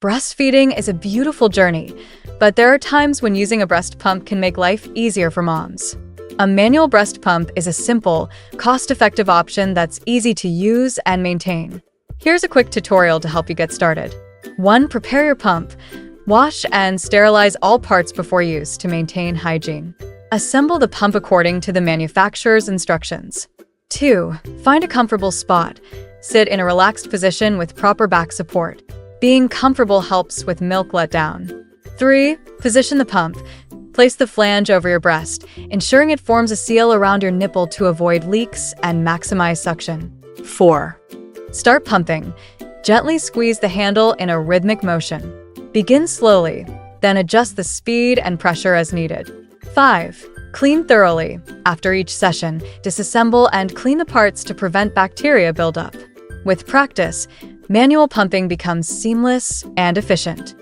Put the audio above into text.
Breastfeeding is a beautiful journey, but there are times when using a breast pump can make life easier for moms. A manual breast pump is a simple, cost-effective option that's easy to use and maintain. Here's a quick tutorial to help you get started. 1. Prepare your pump. Wash and sterilize all parts before use to maintain hygiene. Assemble the pump according to the manufacturer's instructions. 2. Find a comfortable spot. Sit in a relaxed position with proper back support. Being comfortable helps with milk letdown. 3. Position the pump. Place the flange over your breast, ensuring it forms a seal around your nipple to avoid leaks and maximize suction. 4. Start pumping. Gently squeeze the handle in a rhythmic motion. Begin slowly, then adjust the speed and pressure as needed. 5. Clean thoroughly. After each session, disassemble and clean the parts to prevent bacteria buildup. With practice, manual pumping becomes seamless and efficient.